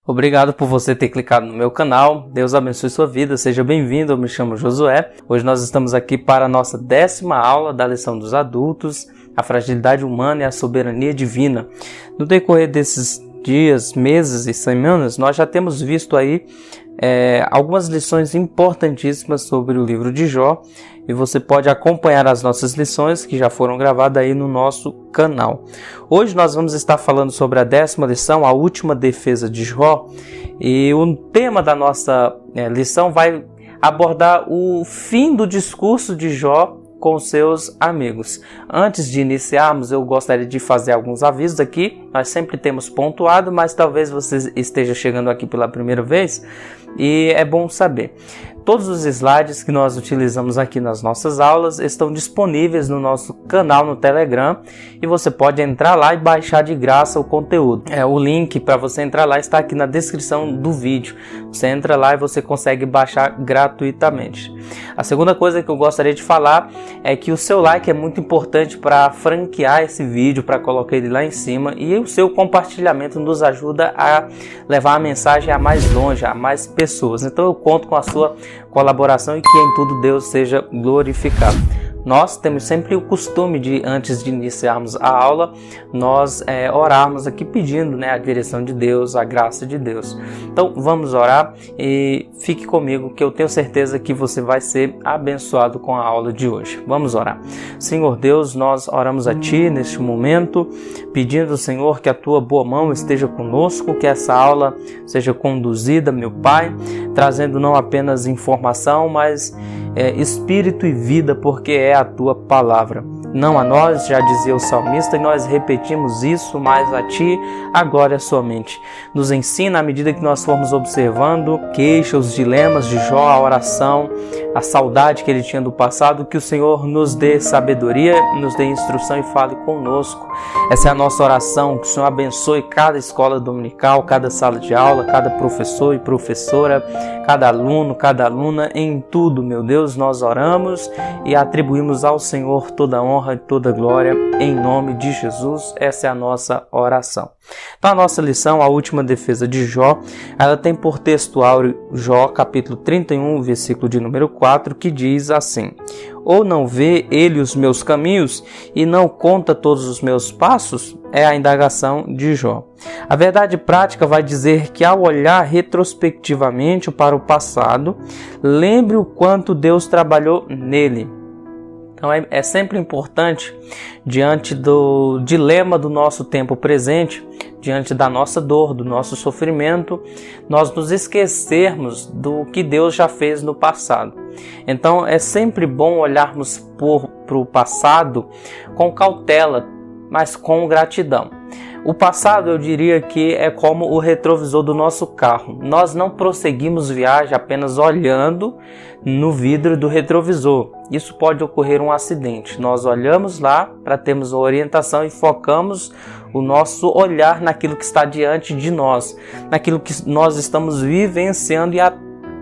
Obrigado por você ter clicado no meu canal. Deus abençoe sua vida. Seja bem-vindo. Eu me chamo Josué. Hoje nós estamos aqui para a nossa 10ª aula da lição dos adultos, a fragilidade humana e a soberania divina. No decorrer desses dias, meses e semanas, nós já temos visto aí algumas lições importantíssimas sobre o livro de Jó, e você pode acompanhar as nossas lições que já foram gravadas aí no nosso canal. Hoje nós vamos estar falando sobre a 10ª lição, a última defesa de Jó, e o tema da nossa lição vai abordar o fim do discurso de Jó com seus amigos. Antes de iniciarmos, eu gostaria de fazer alguns avisos aqui. Nós sempre temos pontuado, mas talvez você esteja chegando aqui pela primeira vez e é bom saber. Todos os slides que nós utilizamos aqui nas nossas aulas estão disponíveis no nosso canal no Telegram e você pode entrar lá e baixar de graça o conteúdo. O link para você entrar lá está aqui na descrição do vídeo. Você entra lá e você consegue baixar gratuitamente. A segunda coisa que eu gostaria de falar é que o seu like é muito importante para franquear esse vídeo, para colocar ele lá em cima, e o seu compartilhamento nos ajuda a levar a mensagem a mais longe, a mais pessoas. Então eu conto com a sua colaboração e que em tudo Deus seja glorificado. Nós temos sempre o costume de, antes de iniciarmos a aula, nós orarmos aqui pedindo a direção de Deus, a graça de Deus. Então vamos orar e fique comigo que eu tenho certeza que você vai ser abençoado com a aula de hoje. Vamos orar. Senhor Deus, nós oramos a Ti neste momento, pedindo, Senhor, que a Tua boa mão esteja conosco, que essa aula seja conduzida, meu Pai, trazendo não apenas informação, mas espírito e vida, porque é a Tua palavra. Não a nós, já dizia o salmista, e nós repetimos isso, mas a Ti, a glória somente. Nos ensina à medida que nós formos observando queixa, os dilemas de Jó, a oração, a saudade que ele tinha do passado, que o Senhor nos dê sabedoria, nos dê instrução e fale conosco. Essa é a nossa oração, que o Senhor abençoe cada escola dominical, cada sala de aula, cada professor e professora, cada aluno, cada aluna, em tudo, meu Deus, nós oramos e atribuímos ao Senhor toda a honra e toda a glória, em nome de Jesus. Essa é a nossa oração. Então a nossa lição, a última defesa de Jó, ela tem por textual Jó, capítulo 31, versículo de número 4, que diz assim: ou não vê ele os meus caminhos e não conta todos os meus passos? É a indagação de Jó. A verdade prática vai dizer que ao olhar retrospectivamente para o passado, lembre o quanto Deus trabalhou nele. Então é sempre importante, diante do dilema do nosso tempo presente, diante da nossa dor, do nosso sofrimento, nós nos esquecermos do que Deus já fez no passado. Então é sempre bom olharmos para o passado com cautela, mas com gratidão. O passado, eu diria que é como o retrovisor do nosso carro. Nós não prosseguimos viagem apenas olhando no vidro do retrovisor. Isso pode ocorrer um acidente. Nós olhamos lá para termos uma orientação e focamos o nosso olhar naquilo que está diante de nós, naquilo que nós estamos vivenciando e a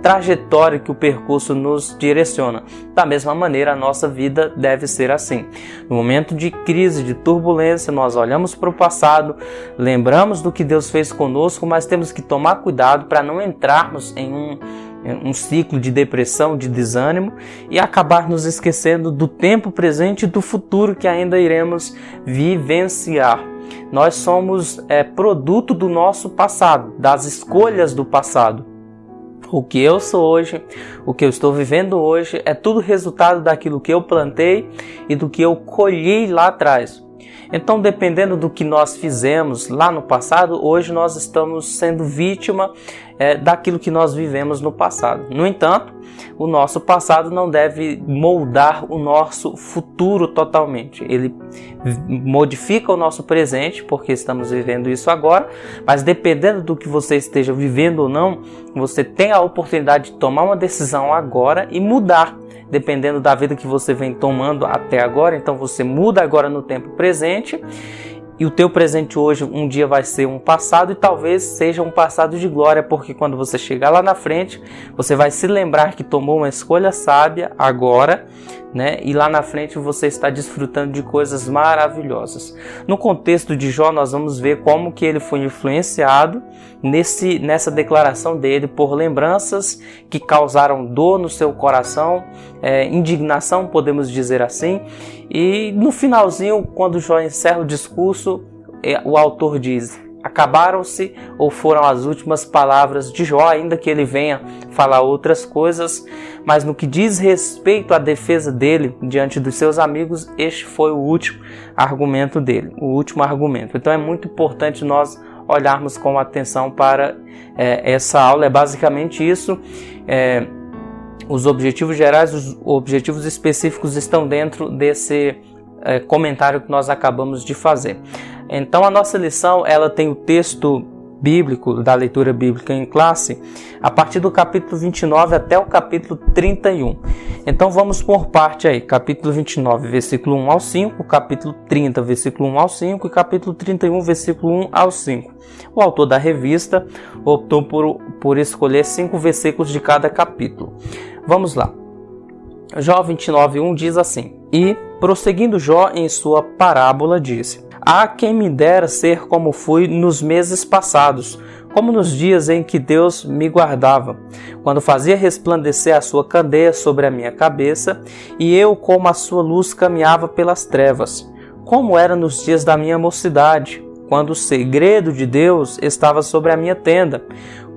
trajetória que o percurso nos direciona. Da mesma maneira, a nossa vida deve ser assim. No momento de crise, de turbulência, nós olhamos para o passado, lembramos do que Deus fez conosco, mas temos que tomar cuidado para não entrarmos em um ciclo de depressão, de desânimo e acabar nos esquecendo do tempo presente e do futuro que ainda iremos vivenciar. Nós somos produto do nosso passado, das escolhas do passado. O que eu sou hoje, o que eu estou vivendo hoje, é tudo resultado daquilo que eu plantei e do que eu colhi lá atrás. Então, dependendo do que nós fizemos lá no passado, hoje nós estamos sendo vítima daquilo que nós vivemos no passado. No entanto, o nosso passado não deve moldar o nosso futuro totalmente. Ele modifica o nosso presente, porque estamos vivendo isso agora, mas dependendo do que você esteja vivendo ou não, você tem a oportunidade de tomar uma decisão agora e mudar, dependendo da vida que você vem tomando até agora. Então você muda agora no tempo presente E o teu presente hoje um dia vai ser um passado e talvez seja um passado de glória, porque quando você chegar lá na frente, você vai se lembrar que tomou uma escolha sábia agora, né? E lá na frente você está desfrutando de coisas maravilhosas. No contexto de Jó, nós vamos ver como que ele foi influenciado nessa declaração dele por lembranças que causaram dor no seu coração, indignação, podemos dizer assim. E no finalzinho, quando Jó encerra o discurso, o autor diz: acabaram-se ou foram as últimas palavras de Jó, ainda que ele venha falar outras coisas, mas no que diz respeito à defesa dele diante dos seus amigos, este foi o último argumento dele, o último argumento. Então é muito importante nós olharmos com atenção para essa aula. É basicamente isso. Os objetivos gerais, os objetivos específicos estão dentro desse comentário que nós acabamos de fazer. Então a nossa lição, ela tem o texto bíblico, da leitura bíblica em classe, a partir do capítulo 29 até o capítulo 31. Então vamos por parte aí, capítulo 29, versículo 1 ao 5, capítulo 30, versículo 1 ao 5 e capítulo 31, versículo 1 ao 5. O autor da revista optou por escolher 5 versículos de cada capítulo. Vamos lá. Jó 29:1 diz assim: E, prosseguindo Jó em sua parábola, disse: Há quem me dera ser como fui nos meses passados, como nos dias em que Deus me guardava, quando fazia resplandecer a sua candeia sobre a minha cabeça, e eu, como a sua luz, caminhava pelas trevas. Como era nos dias da minha mocidade, quando o segredo de Deus estava sobre a minha tenda,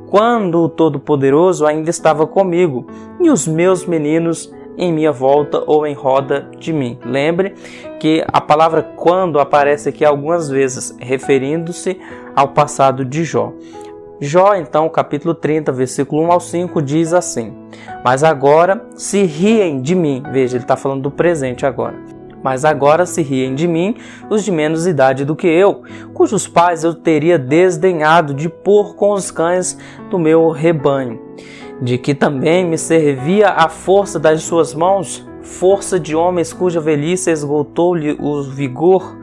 quando o Todo-Poderoso ainda estava comigo, e os meus meninos em minha volta ou em roda de mim. Lembre que a palavra quando aparece aqui algumas vezes, referindo-se ao passado de Jó. Jó, então, capítulo 30, versículo 1 ao 5, diz assim: Mas agora se riem de mim. Veja, ele está falando do presente agora. Mas agora se riem de mim os de menos idade do que eu, cujos pais eu teria desdenhado de pôr com os cães do meu rebanho, de que também me servia a força das suas mãos, força de homens cuja velhice esgotou-lhe o vigor,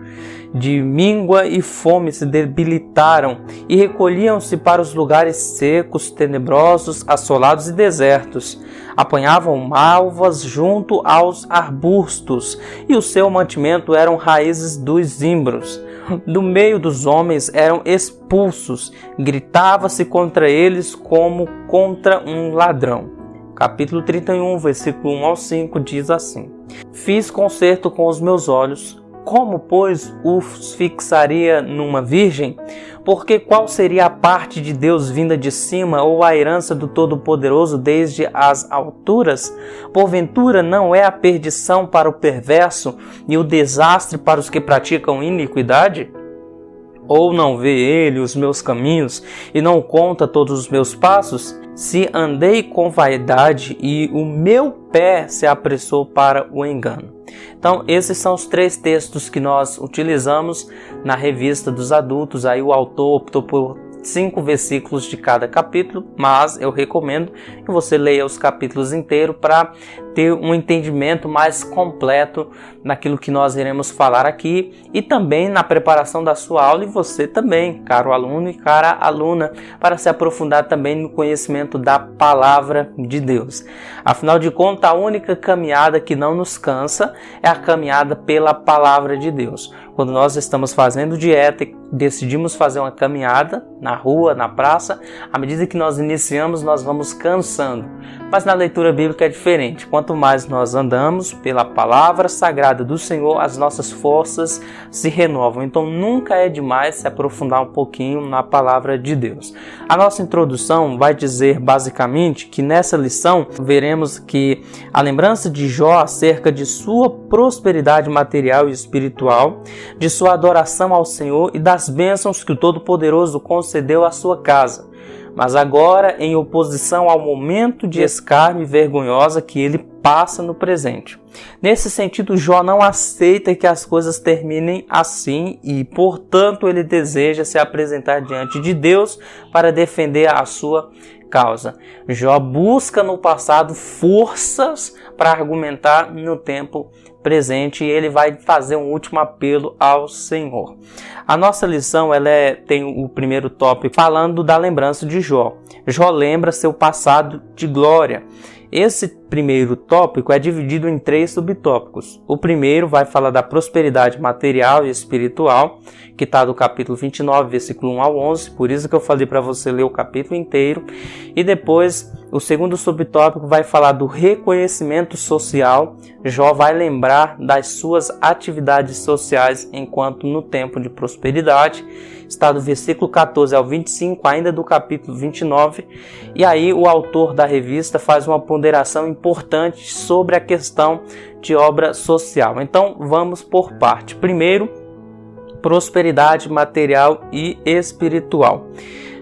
de míngua e fome se debilitaram e recolhiam-se para os lugares secos, tenebrosos, assolados e desertos. Apanhavam malvas junto aos arbustos, e o seu mantimento eram raízes dos zimbros. Do meio dos homens eram expulsos, gritava-se contra eles como contra um ladrão. Capítulo 31, versículo 1 ao 5 diz assim: Fiz concerto com os meus olhos, como, pois, os fixaria numa virgem? Porque qual seria a parte de Deus vinda de cima, ou a herança do Todo-Poderoso desde as alturas? Porventura não é a perdição para o perverso e o desastre para os que praticam iniquidade? Ou não vê ele os meus caminhos e não conta todos os meus passos? Se andei com vaidade e o meu pé se apressou para o engano. Então, esses são os 3 textos que nós utilizamos na revista dos adultos. Aí o autor optou por 5 versículos de cada capítulo, mas eu recomendo que você leia os capítulos inteiros para ter um entendimento mais completo naquilo que nós iremos falar aqui e também na preparação da sua aula, e você também, caro aluno e cara aluna, para se aprofundar também no conhecimento da palavra de Deus. Afinal de contas, a única caminhada que não nos cansa é a caminhada pela palavra de Deus. Quando nós estamos fazendo dieta e decidimos fazer uma caminhada na rua, na praça, à medida que nós iniciamos, nós vamos cansando. Mas na leitura bíblica é diferente. Quanto mais nós andamos pela palavra sagrada do Senhor, as nossas forças se renovam. Então nunca é demais se aprofundar um pouquinho na palavra de Deus. A nossa introdução vai dizer basicamente que nessa lição veremos que a lembrança de Jó acerca de sua prosperidade material e espiritual, de sua adoração ao Senhor e das bênçãos que o Todo-Poderoso concedeu à sua casa, mas agora em oposição ao momento de escárnio vergonhosa que ele passa no presente. Nesse sentido, Jó não aceita que as coisas terminem assim e, portanto, ele deseja se apresentar diante de Deus para defender a sua causa. Jó busca no passado forças para argumentar no tempo presente, e ele vai fazer um último apelo ao Senhor. A nossa lição tem o primeiro tópico falando da lembrança de Jó. Jó lembra seu passado de glória. Esse primeiro tópico é dividido em 3 subtópicos. O primeiro vai falar da prosperidade material e espiritual, que está do capítulo 29, versículo 1 ao 11, por isso que eu falei para você ler o capítulo inteiro. E depois, o segundo subtópico vai falar do reconhecimento social. Jó vai lembrar das suas atividades sociais enquanto no tempo de prosperidade. Está do versículo 14 ao 25, ainda do capítulo 29. E aí o autor da revista faz uma ponderação importante sobre a questão de obra social. Então vamos por parte. Primeiro, prosperidade material e espiritual.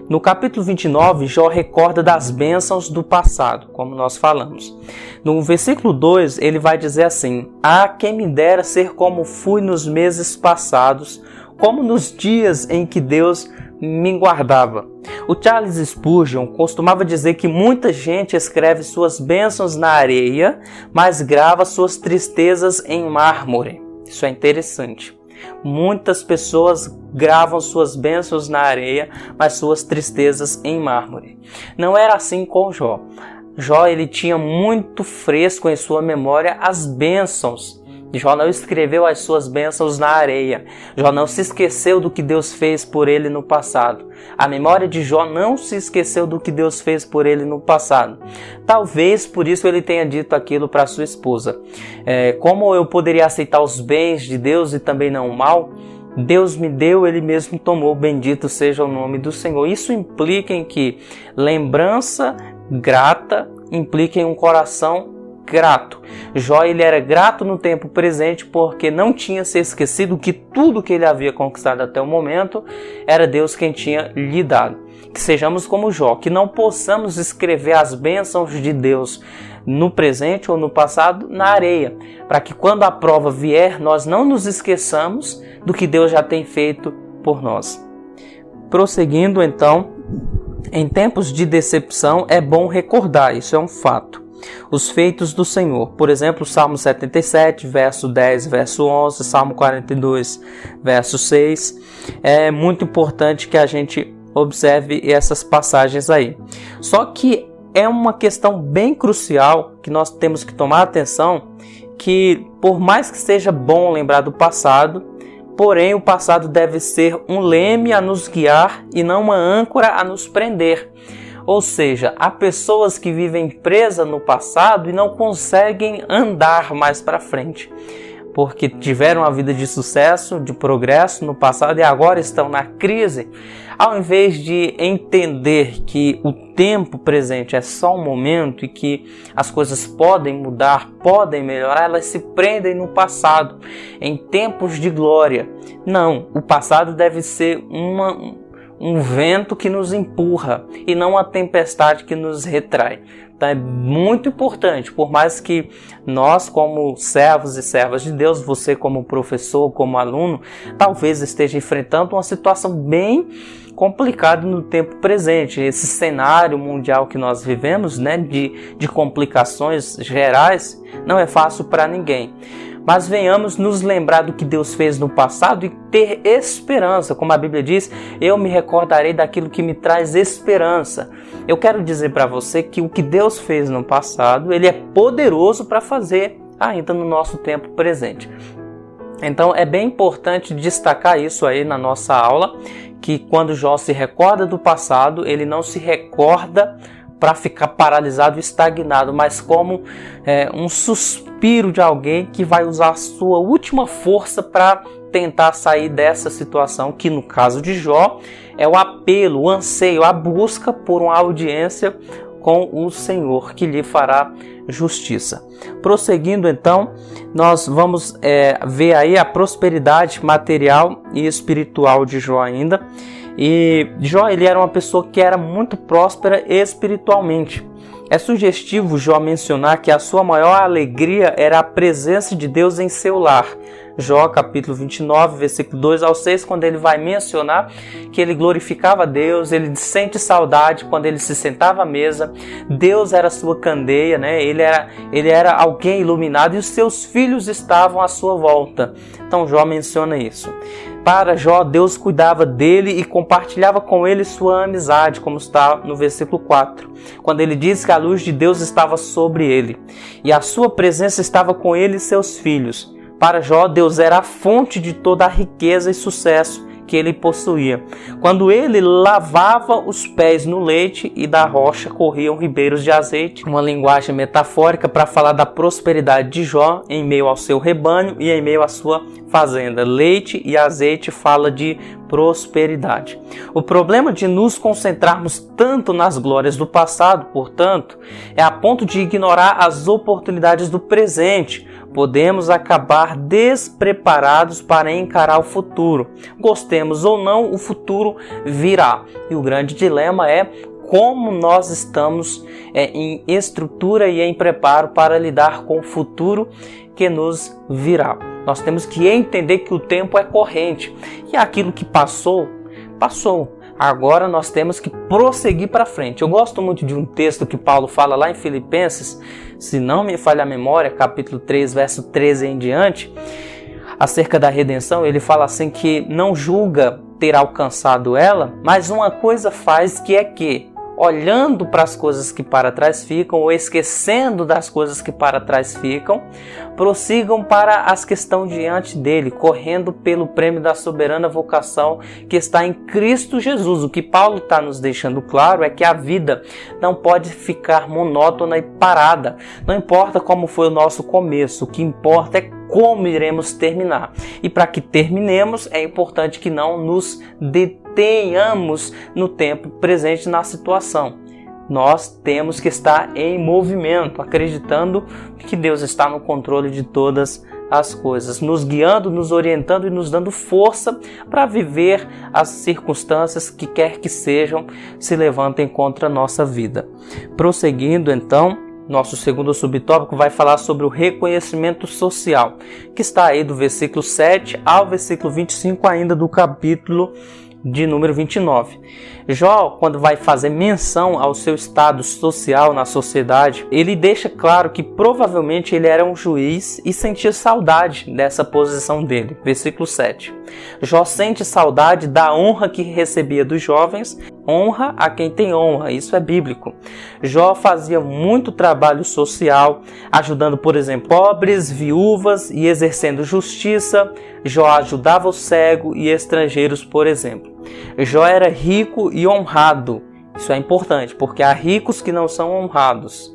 No capítulo 29, Jó recorda das bênçãos do passado, como nós falamos. No versículo 2, ele vai dizer assim: "Ah, quem me dera ser como fui nos meses passados, como nos dias em que Deus me guardava." O Charles Spurgeon costumava dizer que muita gente escreve suas bênçãos na areia, mas grava suas tristezas em mármore. Isso é interessante. Muitas pessoas gravam suas bênçãos na areia, mas suas tristezas em mármore. Não era assim com Jó. Jó ele tinha muito fresco em sua memória as bênçãos. Jó não escreveu as suas bênçãos na areia. Jó não se esqueceu do que Deus fez por ele no passado. A memória de Jó não se esqueceu do que Deus fez por ele no passado. Talvez por isso ele tenha dito aquilo para sua esposa. Como eu poderia aceitar os bens de Deus e também não o mal? Deus me deu, Ele mesmo tomou, bendito seja o nome do Senhor. Isso implica em que lembrança grata implica em um coração grato. Jó ele era grato no tempo presente porque não tinha se esquecido que tudo que ele havia conquistado até o momento era Deus quem tinha lhe dado. Que sejamos como Jó, que não possamos escrever as bênçãos de Deus no presente ou no passado na areia, para que quando a prova vier nós não nos esqueçamos do que Deus já tem feito por nós. Prosseguindo então, em tempos de decepção é bom recordar, isso é um fato, os feitos do Senhor. Por exemplo, Salmo 77, verso 10, verso 11, Salmo 42, verso 6. É muito importante que a gente observe essas passagens aí. Só que é uma questão bem crucial que nós temos que tomar atenção, que por mais que seja bom lembrar do passado, porém o passado deve ser um leme a nos guiar e não uma âncora a nos prender. Ou seja, há pessoas que vivem presas no passado e não conseguem andar mais para frente, porque tiveram uma vida de sucesso, de progresso no passado e agora estão na crise. Ao invés de entender que o tempo presente é só um momento e que as coisas podem mudar, podem melhorar, elas se prendem no passado, em tempos de glória. Não, o passado deve ser um vento que nos empurra e não uma tempestade que nos retrai. Então é muito importante, por mais que nós como servos e servas de Deus, você como professor, como aluno, talvez esteja enfrentando uma situação bem complicada no tempo presente. Esse cenário mundial que nós vivemos, né, de complicações gerais, não é fácil para ninguém. Mas venhamos nos lembrar do que Deus fez no passado e ter esperança. Como a Bíblia diz, eu me recordarei daquilo que me traz esperança. Eu quero dizer para você que o que Deus fez no passado, Ele é poderoso para fazer ainda no nosso tempo presente. Então é bem importante destacar isso aí na nossa aula, que quando Jó se recorda do passado, ele não se recorda para ficar paralisado e estagnado, mas como um suspiro de alguém que vai usar a sua última força para tentar sair dessa situação, que no caso de Jó é o apelo, o anseio, a busca por uma audiência com o Senhor, que lhe fará justiça. Prosseguindo então, nós vamos ver aí a prosperidade material e espiritual de Jó ainda. E Jó ele era uma pessoa que era muito próspera espiritualmente. É sugestivo Jó mencionar que a sua maior alegria era a presença de Deus em seu lar. Jó capítulo 29, versículo 2 ao 6, quando ele vai mencionar que ele glorificava a Deus, ele sente saudade quando ele se sentava à mesa, Deus era a sua candeia, né? Ele era alguém iluminado e os seus filhos estavam à sua volta. Então Jó menciona isso. Para Jó, Deus cuidava dele e compartilhava com ele sua amizade, como está no versículo 4, quando ele diz que a luz de Deus estava sobre ele e a sua presença estava com ele e seus filhos. Para Jó, Deus era a fonte de toda a riqueza e sucesso que ele possuía. Quando ele lavava os pés no leite e da rocha corriam ribeiros de azeite, uma linguagem metafórica para falar da prosperidade de Jó em meio ao seu rebanho e em meio à sua fazenda. Leite e azeite fala de prosperidade. O problema de nos concentrarmos tanto nas glórias do passado, portanto, é a ponto de ignorar as oportunidades do presente. Podemos acabar despreparados para encarar o futuro. Gostemos ou não, o futuro virá. E o grande dilema é como nós estamos em estrutura e em preparo para lidar com o futuro que nos virá. Nós temos que entender que o tempo é corrente e aquilo que passou, passou. Agora nós temos que prosseguir para frente. Eu gosto muito de um texto que Paulo fala lá em Filipenses, se não me falha a memória, capítulo 3, verso 13 em diante, acerca da redenção. Ele fala assim que não julga ter alcançado ela, mas uma coisa faz, que é que, olhando para as coisas que para trás ficam, ou esquecendo das coisas que para trás ficam, prossigam para as que estão diante dele, correndo pelo prêmio da soberana vocação que está em Cristo Jesus. O que Paulo está nos deixando claro é que a vida não pode ficar monótona e parada. Não importa como foi o nosso começo, o que importa é como iremos terminar. E para que terminemos, é importante que não nos detenhamos no tempo presente na situação. Nós temos que estar em movimento, acreditando que Deus está no controle de todas as coisas, nos guiando, nos orientando e nos dando força para viver as circunstâncias que quer que sejam se levantem contra a nossa vida. Prosseguindo então, nosso segundo subtópico vai falar sobre o reconhecimento social, que está aí do versículo 7 ao versículo 25 ainda do capítulo de número 29. Jó, quando vai fazer menção ao seu estado social na sociedade, ele deixa claro que provavelmente ele era um juiz e sentia saudade dessa posição dele. Versículo 7. Jó sente saudade da honra que recebia dos jovens, honra a quem tem honra, isso é bíblico. Jó fazia muito trabalho social, ajudando, por exemplo, pobres, viúvas e exercendo justiça. Jó ajudava o cego e estrangeiros, por exemplo. Jó era rico e honrado. Isso é importante, porque há ricos que não são honrados.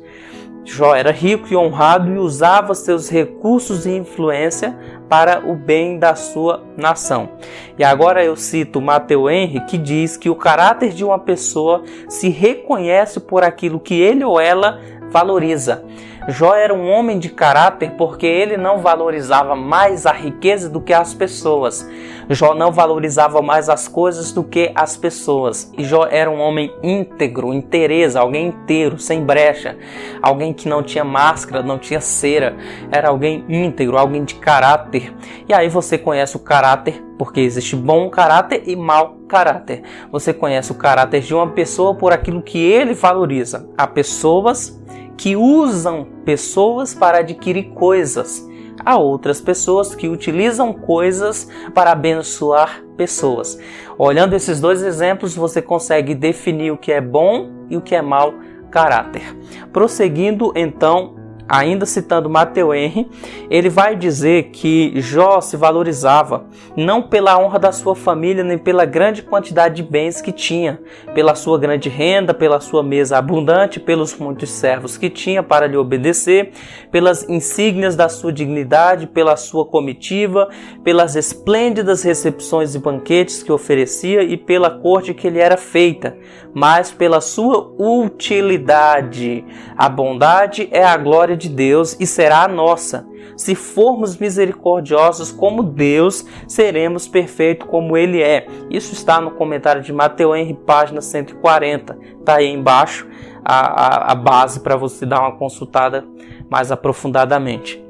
Jó era rico e honrado e usava seus recursos e influência para o bem da sua nação. E agora eu cito Matthew Henry, que diz que o caráter de uma pessoa se reconhece por aquilo que ele ou ela valoriza. Jó era um homem de caráter porque ele não valorizava mais a riqueza do que as pessoas. Jó não valorizava mais as coisas do que as pessoas. E Jó era um homem íntegro, inteireza, alguém inteiro, sem brecha. Alguém que não tinha máscara, não tinha cera. Era alguém íntegro, alguém de caráter. E aí você conhece o caráter, porque existe bom caráter e mau caráter. Você conhece o caráter de uma pessoa por aquilo que ele valoriza. Há pessoas que usam pessoas para adquirir coisas. Há outras pessoas que utilizam coisas para abençoar pessoas. Olhando esses dois exemplos, você consegue definir o que é bom e o que é mau caráter. Prosseguindo, então, ainda citando Matthew Henry, ele vai dizer que Jó se valorizava não pela honra da sua família, nem pela grande quantidade de bens que tinha, pela sua grande renda, pela sua mesa abundante, pelos muitos servos que tinha para lhe obedecer, pelas insígnias da sua dignidade, pela sua comitiva, pelas esplêndidas recepções e banquetes que oferecia e pela corte que lhe era feita, mas pela sua utilidade. A bondade é a glória de Deus e será a nossa. Se formos misericordiosos como Deus, seremos perfeitos como Ele é. Isso está no comentário de Matthew Henry, página 140. Está aí embaixo a base para você dar uma consultada mais aprofundadamente.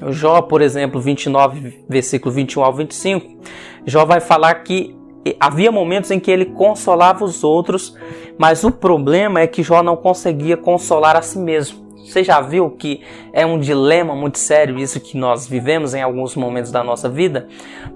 Jó, por exemplo, 29, versículo 21 ao 25, Jó vai falar que havia momentos em que ele consolava os outros, mas o problema é que Jó não conseguia consolar a si mesmo. Você já viu que é um dilema muito sério isso que nós vivemos em alguns momentos da nossa vida?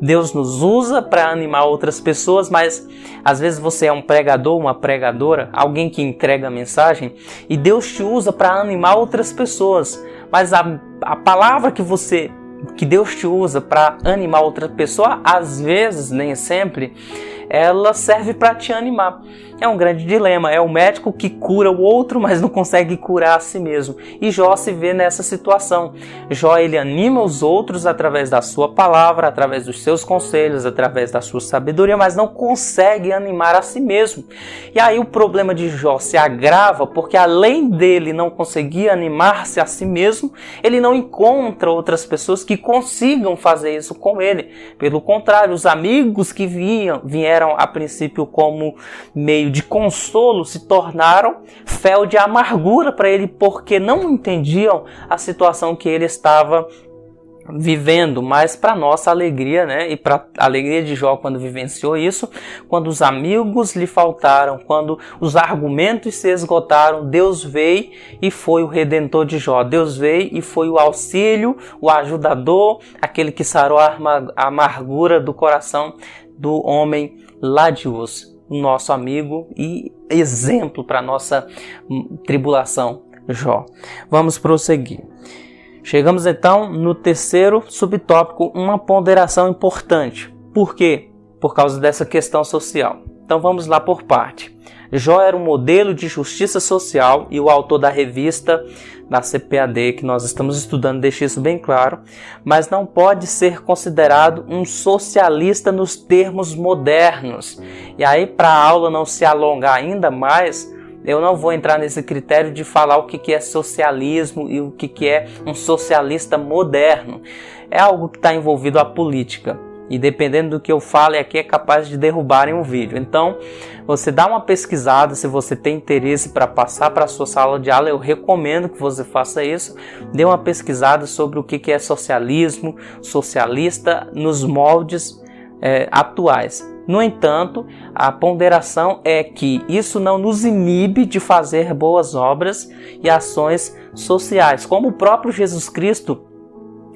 Deus nos usa para animar outras pessoas, mas às vezes você é um pregador, uma pregadora, alguém que entrega a mensagem, e Deus te usa para animar outras pessoas. Mas a palavra que Deus te usa para animar outra pessoa, às vezes, nem sempre, ela serve para te animar. É um grande dilema, é o médico que cura o outro, mas não consegue curar a si mesmo. E Jó se vê nessa situação. Jó, ele anima os outros através da sua palavra, através dos seus conselhos, através da sua sabedoria, mas não consegue animar a si mesmo. E aí o problema de Jó se agrava, porque além dele não conseguir animar-se a si mesmo, ele não encontra outras pessoas que consigam fazer isso com ele. Pelo contrário, os amigos que vieram a princípio como meio de consolo se tornaram fel de amargura para ele, porque não entendiam a situação que ele estava vivendo. Mas para nossa alegria, né, e para a alegria de Jó quando vivenciou isso, quando os amigos lhe faltaram, quando os argumentos se esgotaram, Deus veio e foi o redentor de Jó. Deus veio e foi o auxílio, o ajudador, aquele que sarou a amargura do coração do homem lá de Uz, nosso amigo e exemplo para nossa tribulação, Jó. Vamos prosseguir. Chegamos então no terceiro subtópico, uma ponderação importante. Por quê? Por causa dessa questão social. Então vamos lá por parte. Jó era um modelo de justiça social e o autor da revista da CPAD que nós estamos estudando deixa isso bem claro, mas não pode ser considerado um socialista nos termos modernos. E aí, para a aula não se alongar ainda mais, eu não vou entrar nesse critério de falar o que é socialismo e o que é um socialista moderno. É algo que está envolvido a política. E dependendo do que eu fale aqui é capaz de derrubarem o vídeo. Então, você dá uma pesquisada, se você tem interesse para passar para a sua sala de aula, eu recomendo que você faça isso. Dê uma pesquisada sobre o que é socialismo, socialista nos moldes atuais. No entanto, a ponderação é que isso não nos inibe de fazer boas obras e ações sociais. Como o próprio Jesus Cristo,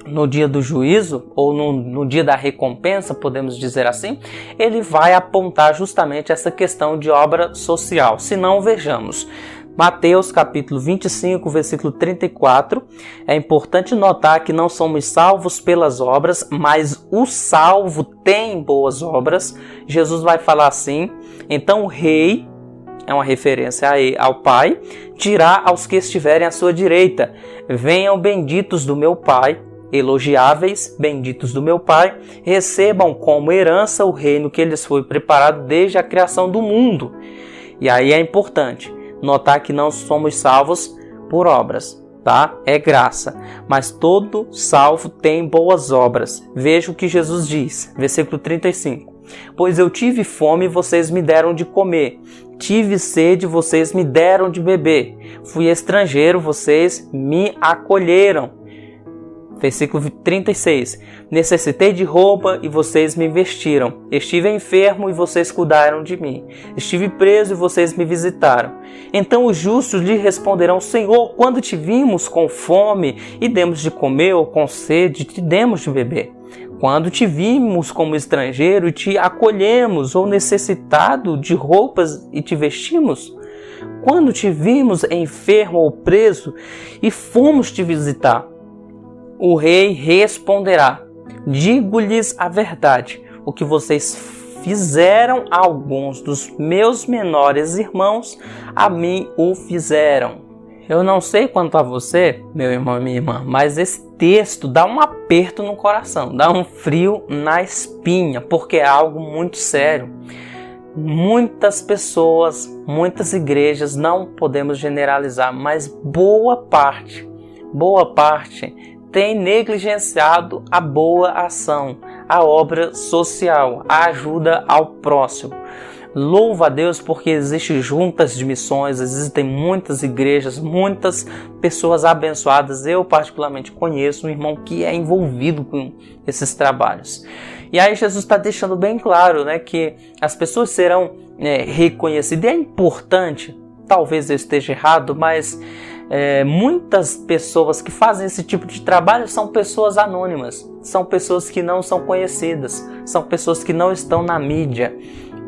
no dia do juízo, ou no dia da recompensa, podemos dizer assim, ele vai apontar justamente essa questão de obra social. Se não, vejamos. Mateus capítulo 25, versículo 34, é importante notar que não somos salvos pelas obras, mas o salvo tem boas obras. Jesus vai falar assim: então o rei, é uma referência ao Pai, dirá aos que estiverem à sua direita: venham benditos do meu Pai, elogiáveis, benditos do meu Pai, recebam como herança o reino que lhes foi preparado desde a criação do mundo. E aí é importante notar que não somos salvos por obras, tá? É graça. Mas todo salvo tem boas obras. Veja o que Jesus diz, versículo 35. Pois eu tive fome e vocês me deram de comer. Tive sede, vocês me deram de beber. Fui estrangeiro, vocês me acolheram. Versículo 36. Necessitei de roupa e vocês me vestiram. Estive enfermo e vocês cuidaram de mim. Estive preso e vocês me visitaram. Então os justos lhe responderão: Senhor, quando te vimos com fome e demos de comer, ou com sede, te demos de beber? Quando te vimos como estrangeiro e te acolhemos, ou necessitado de roupas e te vestimos? Quando te vimos enfermo ou preso e fomos te visitar? O rei responderá: digo-lhes a verdade, o que vocês fizeram a alguns dos meus menores irmãos, a mim o fizeram. Eu não sei quanto a você, meu irmão e minha irmã, mas esse texto dá um aperto no coração, dá um frio na espinha, porque é algo muito sério. Muitas pessoas, muitas igrejas, não podemos generalizar, mas boa parte tem negligenciado a boa ação, a obra social, a ajuda ao próximo. louvo a Deus porque existem juntas de missões, existem muitas igrejas, muitas pessoas abençoadas. Eu particularmente conheço um irmão que é envolvido com esses trabalhos. E aí Jesus está deixando bem claro, né, que as pessoas serão reconhecidas. E é importante, talvez eu esteja errado, mas muitas pessoas que fazem esse tipo de trabalho são pessoas anônimas, são pessoas que não são conhecidas, são pessoas que não estão na mídia.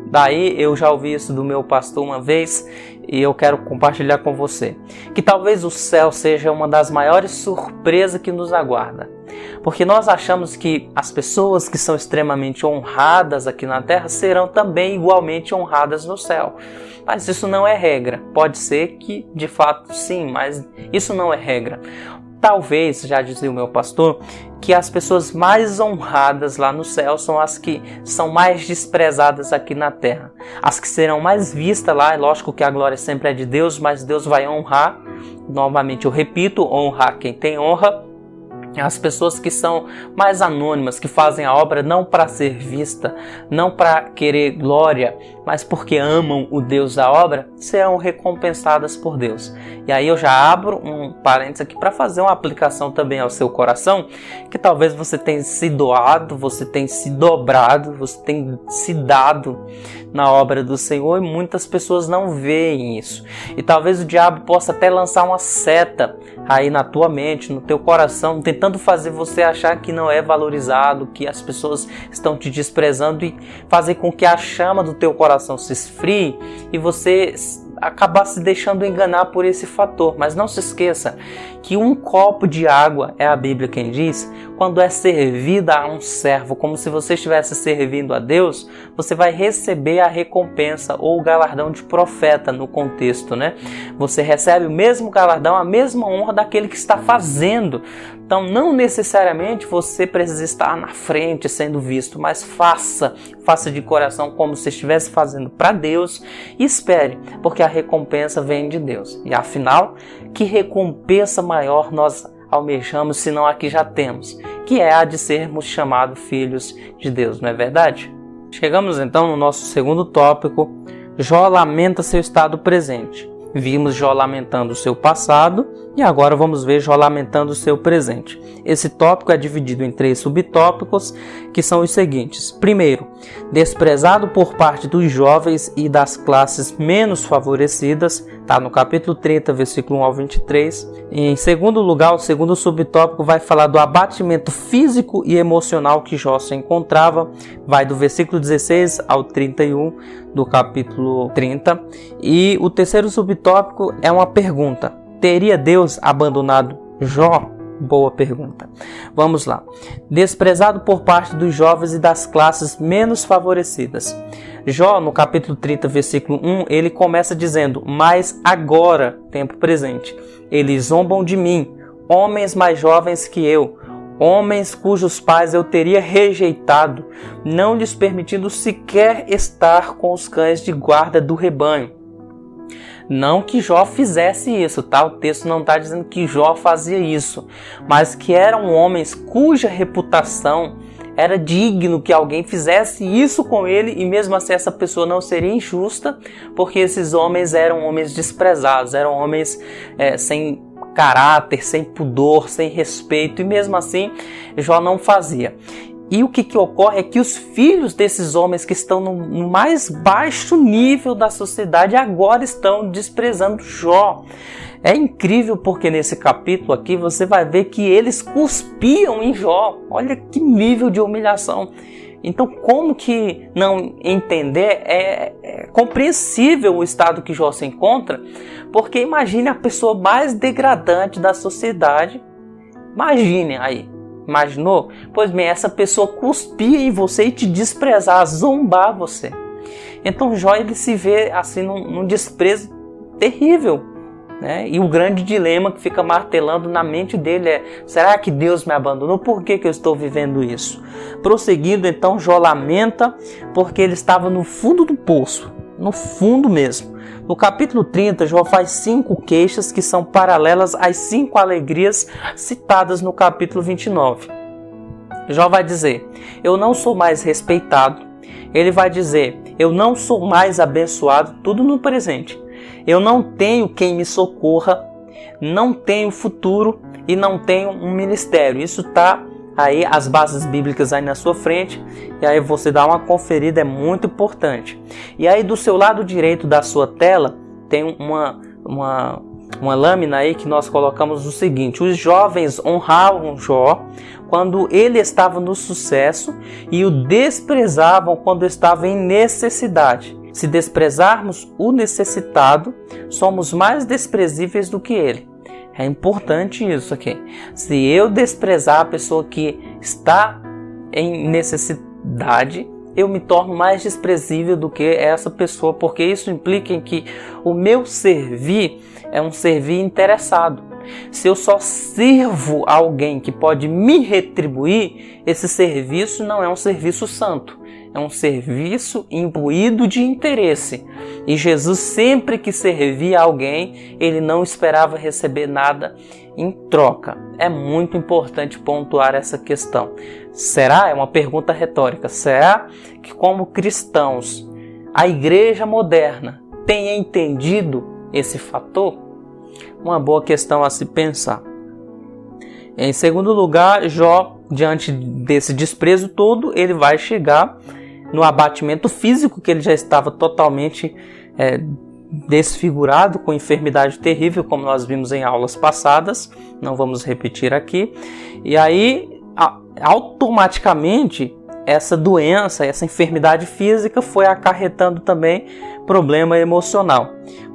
Daí eu já ouvi isso do meu pastor uma vez e eu quero compartilhar com você. Que talvez o céu seja uma das maiores surpresas que nos aguarda. Porque nós achamos que as pessoas que são extremamente honradas aqui na terra serão também igualmente honradas no céu. Mas isso não é regra. Pode ser que de fato sim, mas isso não é regra. Talvez, já dizia o meu pastor, que as pessoas mais honradas lá no céu são as que são mais desprezadas aqui na terra. As que serão mais vistas lá, é lógico que a glória sempre é de Deus, mas Deus vai honrar, novamente eu repito, honrar quem tem honra. As pessoas que são mais anônimas, que fazem a obra não para ser vista, não para querer glória, mas porque amam o Deus da obra, serão recompensadas por Deus. E aí eu já abro um parênteses aqui para fazer uma aplicação também ao seu coração, que talvez você tenha se doado, você tenha se dobrado, você tenha se dado na obra do Senhor e muitas pessoas não veem isso. E talvez o diabo possa até lançar uma seta aí na tua mente, no teu coração, tentando fazer você achar que não é valorizado, que as pessoas estão te desprezando e fazer com que a chama do teu coração se esfrie e você acabar se deixando enganar por esse fator. Mas não se esqueça que um copo de água, é a Bíblia quem diz, quando é servida a um servo, como se você estivesse servindo a Deus, você vai receber a recompensa ou o galardão de profeta no contexto, né? Você recebe o mesmo galardão, a mesma honra daquele que está fazendo. Então não necessariamente você precisa estar na frente sendo visto, mas faça de coração como se estivesse fazendo para Deus e espere, porque a recompensa vem de Deus. E afinal, que recompensa maior nós almejamos, senão a que já temos, que é a de sermos chamados filhos de Deus, não é verdade? Chegamos então no nosso segundo tópico. Jó lamenta seu estado presente. Vimos Jó lamentando o seu passado e agora vamos ver Jó lamentando o seu presente. Esse tópico é dividido em 3 subtópicos, que são os seguintes. Primeiro, desprezado por parte dos jovens e das classes menos favorecidas, está no capítulo 30, versículo 1 ao 23. Em segundo lugar, o segundo subtópico vai falar do abatimento físico e emocional que Jó se encontrava, vai do versículo 16 ao 31 do capítulo 30. E o terceiro subtópico é uma pergunta. Teria Deus abandonado Jó? Boa pergunta. Vamos lá. Desprezado por parte dos jovens e das classes menos favorecidas. Jó, no capítulo 30, versículo 1, ele começa dizendo: mas agora, tempo presente, eles zombam de mim, homens mais jovens que eu, homens cujos pais eu teria rejeitado, não lhes permitindo sequer estar com os cães de guarda do rebanho. Não que Jó fizesse isso, tá? O texto não está dizendo que Jó fazia isso, mas que eram homens cuja reputação era digno que alguém fizesse isso com ele e mesmo assim essa pessoa não seria injusta, porque esses homens eram homens desprezados, eram homens sem caráter, sem pudor, sem respeito, e mesmo assim Jó não fazia. E o que ocorre é que os filhos desses homens que estão no mais baixo nível da sociedade agora estão desprezando Jó. É incrível porque nesse capítulo aqui você vai ver que eles cuspiam em Jó. Olha que nível de humilhação. Então como que não entender? É compreensível o estado que Jó se encontra, porque imagine a pessoa mais degradante da sociedade. Imagine aí. Imaginou? Pois bem, essa pessoa cuspia em você e te desprezar, zombar você. Então Jó ele se vê assim num desprezo terrível, né? E o grande dilema que fica martelando na mente dele é: será que Deus me abandonou? Por que eu estou vivendo isso? Prosseguindo, então Jó lamenta porque ele estava no fundo do poço, no fundo mesmo. No capítulo 30, Jó faz 5 queixas que são paralelas às 5 alegrias citadas no capítulo 29. Jó vai dizer: eu não sou mais respeitado, ele vai dizer: eu não sou mais abençoado, tudo no presente. Eu não tenho quem me socorra, não tenho futuro e não tenho um ministério. Isso está aí, as bases bíblicas aí na sua frente, e aí você dá uma conferida, é muito importante. E aí do seu lado direito da sua tela tem uma lâmina aí que nós colocamos o seguinte: os jovens honravam Jó quando ele estava no sucesso e o desprezavam quando estava em necessidade. Se desprezarmos o necessitado, somos mais desprezíveis do que ele. É importante isso aqui. Se eu desprezar a pessoa que está em necessidade, eu me torno mais desprezível do que essa pessoa, porque isso implica em que o meu servir é um servir interessado. Se eu só sirvo alguém que pode me retribuir, esse serviço não é um serviço santo. É um serviço imbuído de interesse. E Jesus, sempre que servia alguém, ele não esperava receber nada em troca. É muito importante pontuar essa questão. Será? É uma pergunta retórica. Será que, como cristãos, a igreja moderna tenha entendido esse fator? Uma boa questão a se pensar. Em segundo lugar, Jó, diante desse desprezo todo, ele vai chegar no abatimento físico, que ele já estava totalmente desfigurado, com enfermidade terrível, como nós vimos em aulas passadas, não vamos repetir aqui. E aí, automaticamente, essa doença, essa enfermidade física foi acarretando também problema emocional.